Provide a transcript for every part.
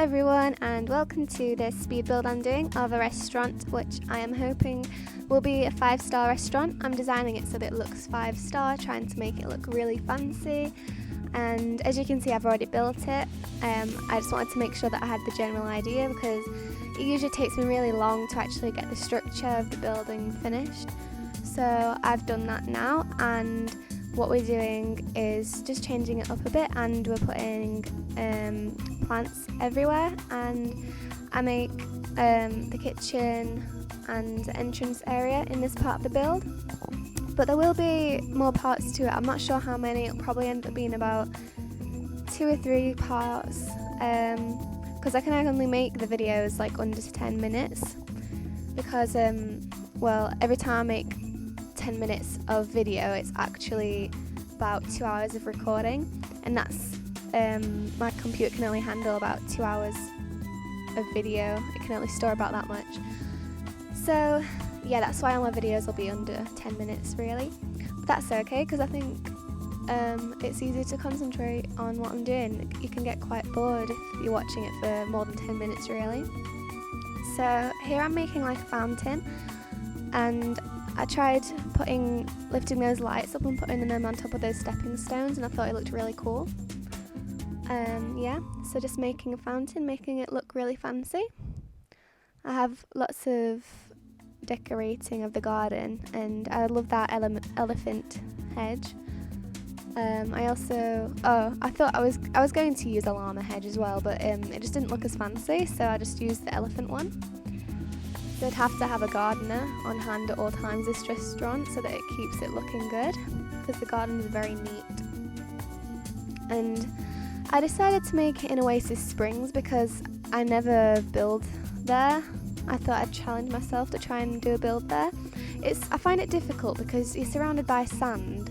everyone, and welcome to this speed build I'm doing of a restaurant which I am hoping will be a 5-star restaurant. I'm designing it so that it looks 5-star, trying to make it look really fancy, and as you can see I've already built it. I just wanted to make sure that I had the general idea because it usually takes me really long to actually get the structure of the building finished. So I've done that now, and what we're doing is just changing it up a bit, and we're putting plants everywhere, and I make the kitchen and the entrance area in this part of the build. But there will be more parts to it. I'm not sure how many. It'll probably end up being about 2 or 3 parts because I can only make the videos like under 10 minutes because well, every time I make 10 minutes of video it's actually about 2 hours of recording, and that's my computer can only handle about 2 hours of video. It can only store about that much. So yeah, that's why all my videos will be under 10 minutes really, but that's okay because I think it's easy to concentrate on what I'm doing. You can get quite bored if you're watching it for more than 10 minutes really. So here I'm making like a fountain, and I tried lifting those lights up and putting them on top of those stepping stones, and I thought it looked really cool. Yeah, so just making a fountain, making it look really fancy. I have lots of decorating of the garden, and I love that elephant hedge. I thought I was going to use a llama hedge as well, but it just didn't look as fancy, so I just used the elephant one. So I'd have to have a gardener on hand at all times this restaurant so that it keeps it looking good, because the garden is very neat. And I decided to make it in Oasis Springs because I never build there. I thought I'd challenge myself to try and do a build there. I find it difficult because you're surrounded by sand,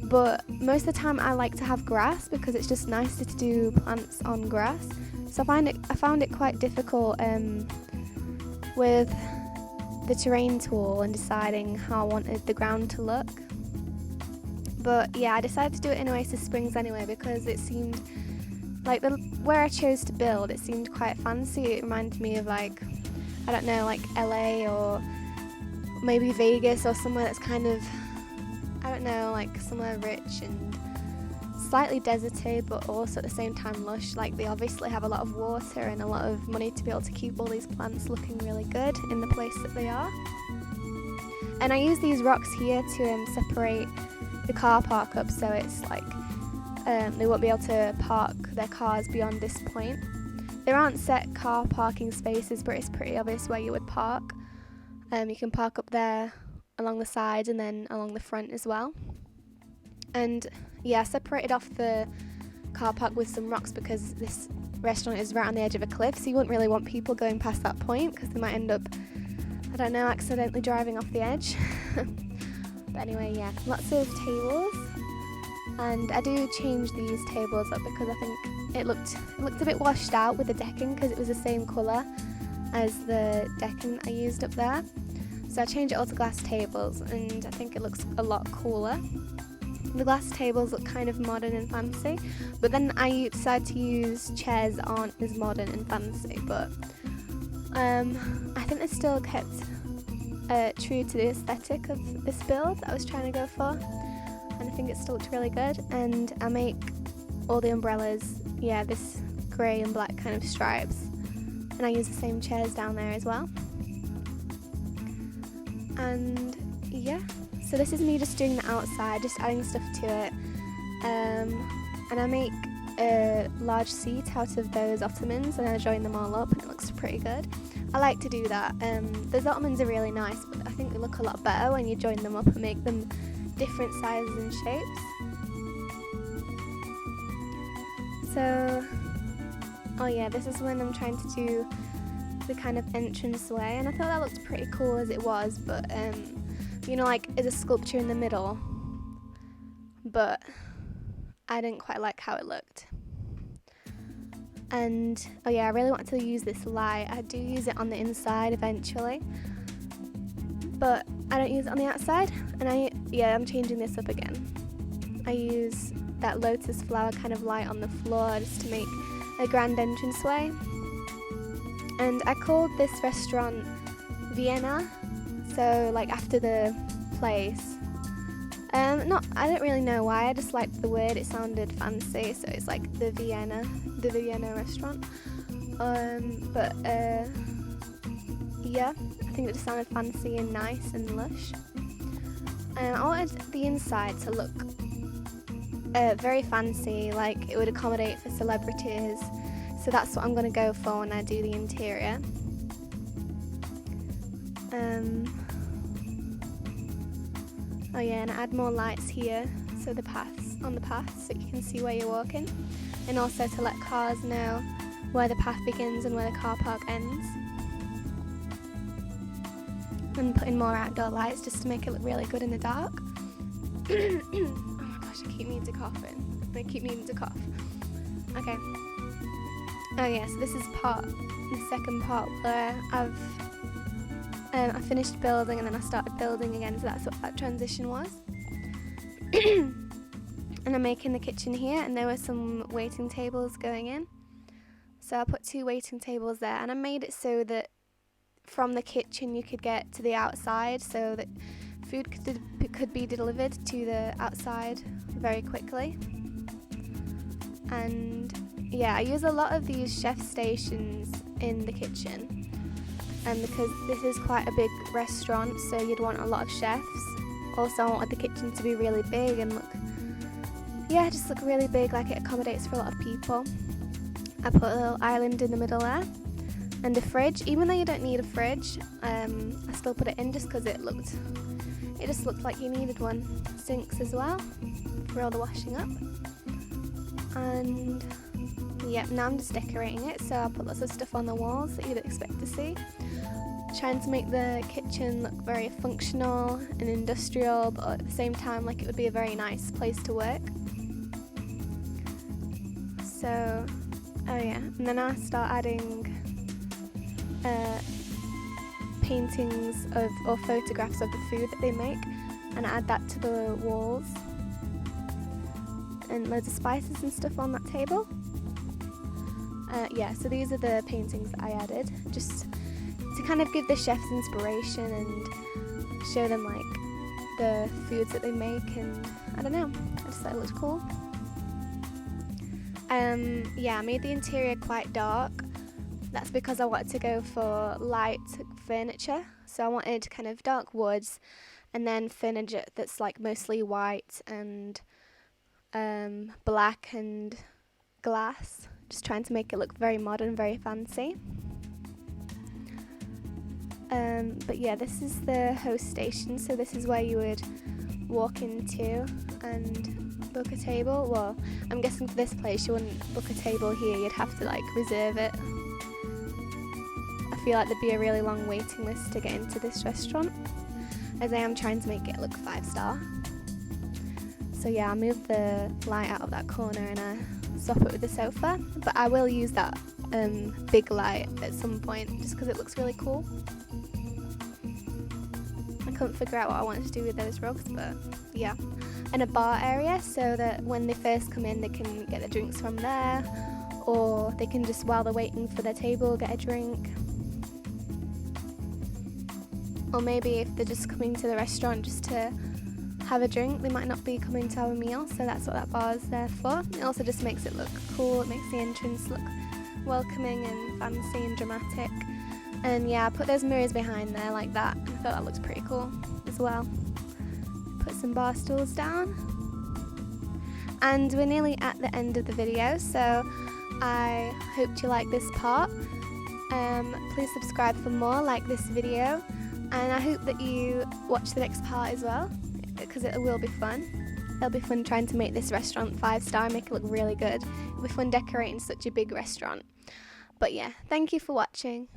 but most of the time I like to have grass because it's just nicer to do plants on grass. So I found it quite difficult with the terrain tool and deciding how I wanted the ground to look. But yeah, I decided to do it in Oasis Springs anyway because it seemed like where I chose to build, it seemed quite fancy. It reminded me of like, I don't know, like LA or maybe Vegas or somewhere that's kind of, I don't know, like somewhere rich and slightly deserty but also at the same time lush. Like they obviously have a lot of water and a lot of money to be able to keep all these plants looking really good in the place that they are. And I use these rocks here to separate the car park up, so it's like they won't be able to park their cars beyond this point. There aren't set car parking spaces, but it's pretty obvious where you would park. You can park up there along the sides and then along the front as well. And yeah, I separated off the car park with some rocks because this restaurant is right on the edge of a cliff, so you wouldn't really want people going past that point because they might end up, I don't know, accidentally driving off the edge. But anyway, yeah, lots of tables, and I do change these tables up because I think it looked a bit washed out with the decking because it was the same colour as the decking I used up there. So I changed it all to glass tables, and I think it looks a lot cooler. The glass tables look kind of modern and fancy, but then I decided to use chairs that aren't as modern and fancy, but I think they still kept true to the aesthetic of this build that I was trying to go for, and I think it still looked really good. And I make all the umbrellas, yeah, this grey and black kind of stripes, and I use the same chairs down there as well. And yeah, so this is me just doing the outside, just adding stuff to it, and I make a large seat out of those ottomans and I join them all up and it looks pretty good. I like to do that. Those ottomans are really nice, but I think they look a lot better when you join them up and make them different sizes and shapes. So, oh yeah, this is when I'm trying to do the kind of entrance way, and I thought that looked pretty cool as it was, but you know, like as a sculpture in the middle, but I didn't quite like how it looked. And oh yeah, I really want to use this light. I do use it on the inside eventually, but I don't use it on the outside. And I'm changing this up again. I use that lotus flower kind of light on the floor just to make a grand entranceway. And I called this restaurant Vienna, so like after the place. I don't really know why, I just liked the word, it sounded fancy, so it's like the Vienna restaurant. Yeah, I think it just sounded fancy and nice and lush. I wanted the inside to look very fancy, like it would accommodate for celebrities, so that's what I'm going to go for when I do the interior. Oh yeah, and add more lights here, so the paths, on the paths, so you can see where you're walking, and also to let cars know where the path begins and where the car park ends. And put in more outdoor lights just to make it look really good in the dark. Oh my gosh, I keep needing to cough. Okay. Oh yeah, so this is the second part where I finished building and then I started building again, so that's what that transition was. And I'm making the kitchen here, and there were some waiting tables going in. So I put 2 waiting tables there, and I made it so that from the kitchen you could get to the outside, so that food could be delivered to the outside very quickly. And yeah, I use a lot of these chef stations in the kitchen. Because this is quite a big restaurant, so you'd want a lot of chefs. Also, I wanted the kitchen to be really big and just look really big, like it accommodates for a lot of people. I put a little island in the middle there, and a fridge. Even though you don't need a fridge, I still put it in just because it just looked like you needed one. Sinks as well for all the washing up. And yep, now I'm just decorating it, so I'll put lots of stuff on the walls that you'd expect to see. Trying to make the kitchen look very functional and industrial, but at the same time like it would be a very nice place to work. So, oh yeah, and then I start adding paintings or photographs of the food that they make, and I add that to the walls. And loads of spices and stuff on that table. So these are the paintings that I added, just to kind of give the chefs inspiration and show them like the foods that they make, and I don't know, I just thought it looked cool. I made the interior quite dark. That's because I wanted to go for light furniture, so I wanted kind of dark woods and then furniture that's like mostly white and black and glass, just trying to make it look very modern, very fancy. But yeah, this is the host station, so this is where you would walk into and book a table. Well, I'm guessing for this place you wouldn't book a table here, you'd have to like reserve it. I feel like there'd be a really long waiting list to get into this restaurant, as I am trying to make it look 5-star. So yeah, I'll move the light out of that corner and I swap it with the sofa, but I will use that big light at some point just because it looks really cool. I couldn't figure out what I wanted to do with those rugs, but yeah. And a bar area, so that when they first come in they can get their drinks from there, or they can just, while they're waiting for their table, get a drink. Or maybe if they're just coming to the restaurant just to have a drink, they might not be coming to have a meal, so that's what that bar is there for. It also just makes it look cool, it makes the entrance look welcoming and fancy and dramatic. And yeah, I put those mirrors behind there like that, and I thought that looked pretty cool as well. Put some bar stools down. And we're nearly at the end of the video, so I hope you like this part. Please subscribe for more, like this video, and I hope that you watch the next part as well, because it will be fun. It'll be fun trying to make this restaurant 5-star, make it look really good. It'll be fun decorating such a big restaurant. But yeah, thank you for watching.